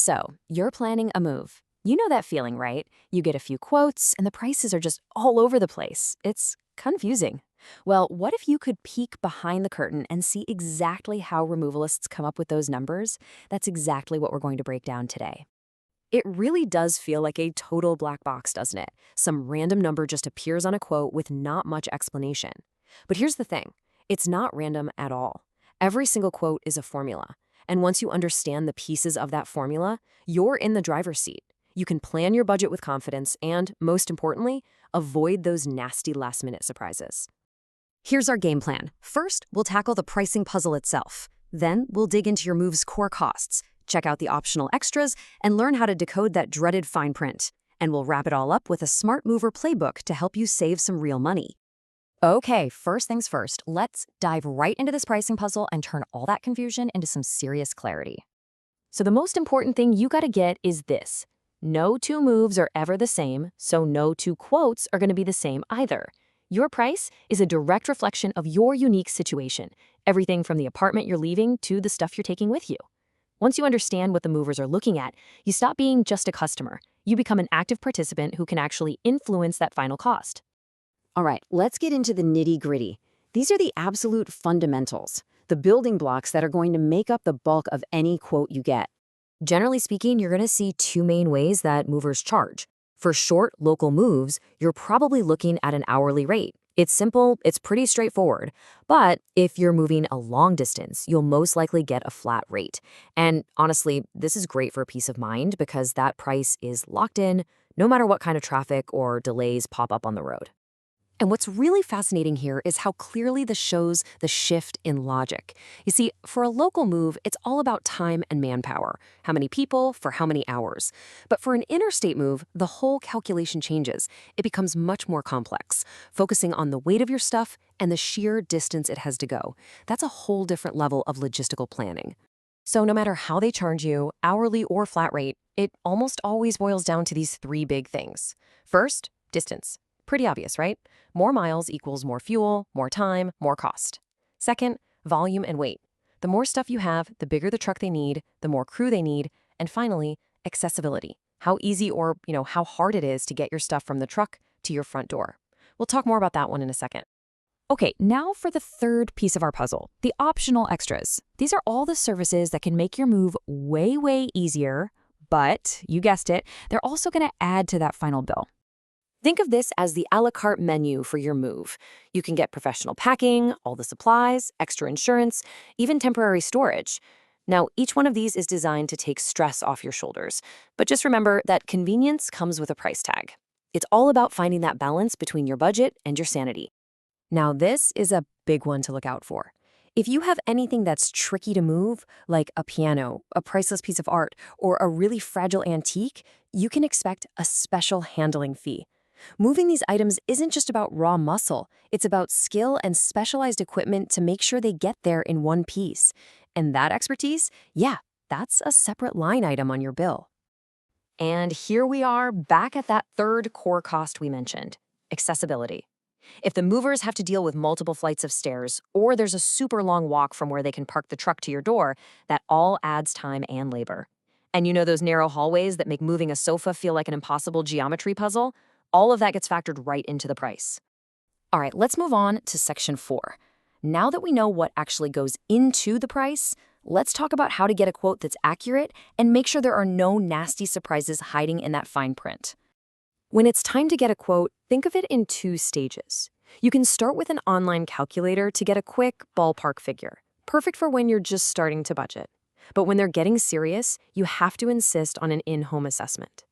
So, you're planning a move. You know that feeling, right? You get a few quotes, and the prices are just all over the place. It's confusing. Well, what if you could peek behind the curtain and see exactly how removalists come up with those numbers? That's exactly what we're going to break down today. It really does feel like a total black box, doesn't it? Some random number just appears on a quote with not much explanation. But here's the thing, it's not random at all. Every single quote is a formula. And once you understand the pieces of that formula, you're in the driver's seat. You can plan your budget with confidence and, most importantly, avoid those nasty last-minute surprises. Here's our game plan. First, we'll tackle the pricing puzzle itself. Then, we'll dig into your move's core costs, check out the optional extras, and learn how to decode that dreaded fine print. And we'll wrap it all up with a smart mover playbook to help you save some real money. Okay, first things first, let's dive right into this pricing puzzle and turn all that confusion into some serious clarity. So the most important thing you gotta get is this. No two moves are ever the same, so no two quotes are gonna be the same either. Your price is a direct reflection of your unique situation, everything from the apartment you're leaving to the stuff you're taking with you. Once you understand what the movers are looking at, you stop being just a customer. You become an active participant who can actually influence that final cost. All right, let's get into the nitty-gritty. These are the absolute fundamentals, the building blocks that are going to make up the bulk of any quote you get. Generally speaking, you're going to see two main ways that movers charge. For short, local moves, you're probably looking at an hourly rate. It's simple, it's pretty straightforward. But if you're moving a long distance, you'll most likely get a flat rate. And honestly, this is great for peace of mind because that price is locked in, no matter what kind of traffic or delays pop up on the road. And what's really fascinating here is how clearly this shows the shift in logic. You see, for a local move, it's all about time and manpower. How many people for how many hours. But for an interstate move, the whole calculation changes. It becomes much more complex, focusing on the weight of your stuff and the sheer distance it has to go. That's a whole different level of logistical planning. So no matter how they charge you, hourly or flat rate, it almost always boils down to these three big things. First, distance. Pretty obvious, right? More miles equals more fuel, more time, more cost. Second, volume and weight. The more stuff you have, the bigger the truck they need, the more crew they need. And finally, accessibility. How easy or, how hard it is to get your stuff from the truck to your front door. We'll talk more about that one in a second. Okay, now for the third piece of our puzzle, the optional extras. These are all the services that can make your move way, way easier, but, you guessed it, they're also going to add to that final bill. Think of this as the a la carte menu for your move. You can get professional packing, all the supplies, extra insurance, even temporary storage. Now, each one of these is designed to take stress off your shoulders. But just remember that convenience comes with a price tag. It's all about finding that balance between your budget and your sanity. Now, this is a big one to look out for. If you have anything that's tricky to move, like a piano, a priceless piece of art, or a really fragile antique, you can expect a special handling fee. Moving these items isn't just about raw muscle. It's about skill and specialized equipment to make sure they get there in one piece. And that expertise, that's a separate line item on your bill. And here we are back at that third core cost we mentioned, accessibility. If the movers have to deal with multiple flights of stairs, or there's a super long walk from where they can park the truck to your door, that all adds time and labor. And you know those narrow hallways that make moving a sofa feel like an impossible geometry puzzle? All of that gets factored right into the price. All right, let's move on to section 4. Now that we know what actually goes into the price, let's talk about how to get a quote that's accurate and make sure there are no nasty surprises hiding in that fine print. When it's time to get a quote, think of it in 2 stages. You can start with an online calculator to get a quick ballpark figure, perfect for when you're just starting to budget. But when they're getting serious, you have to insist on an in-home assessment.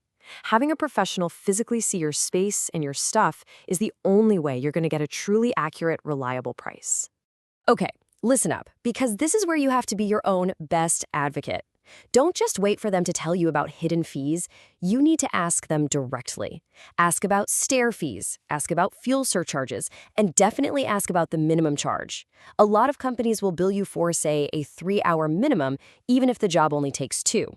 Having a professional physically see your space and your stuff is the only way you're going to get a truly accurate, reliable price. Okay, listen up, because this is where you have to be your own best advocate. Don't just wait for them to tell you about hidden fees. You need to ask them directly. Ask about stair fees, ask about fuel surcharges, and definitely ask about the minimum charge. A lot of companies will bill you for, say, a 3-hour minimum, even if the job only takes 2.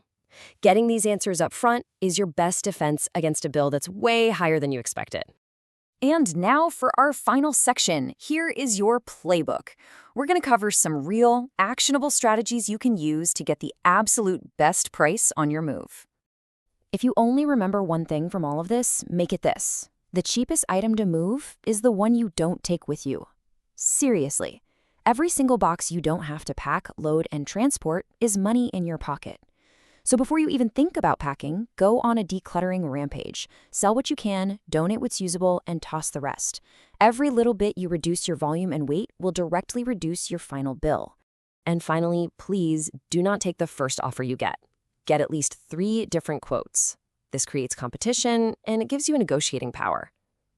Getting these answers up front is your best defense against a bill that's way higher than you expected. And now for our final section. Here is your playbook. We're going to cover some real, actionable strategies you can use to get the absolute best price on your move. If you only remember one thing from all of this, make it this. The cheapest item to move is the one you don't take with you. Seriously. Every single box you don't have to pack, load, and transport is money in your pocket. So before you even think about packing, go on a decluttering rampage. Sell what you can, donate what's usable, and toss the rest. Every little bit you reduce your volume and weight will directly reduce your final bill. And finally, please do not take the first offer you get. Get at least 3 different quotes. This creates competition, and it gives you a negotiating power.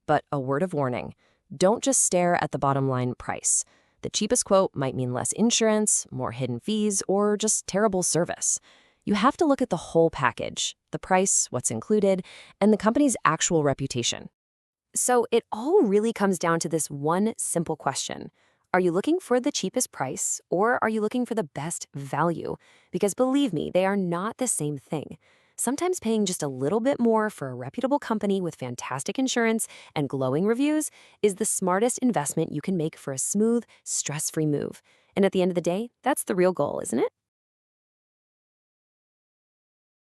But a word of warning, don't just stare at the bottom line price. The cheapest quote might mean less insurance, more hidden fees, or just terrible service. You have to look at the whole package, the price, what's included, and the company's actual reputation. So it all really comes down to this one simple question. Are you looking for the cheapest price, or are you looking for the best value? Because believe me, they are not the same thing. Sometimes paying just a little bit more for a reputable company with fantastic insurance and glowing reviews is the smartest investment you can make for a smooth, stress-free move. And at the end of the day, that's the real goal, isn't it?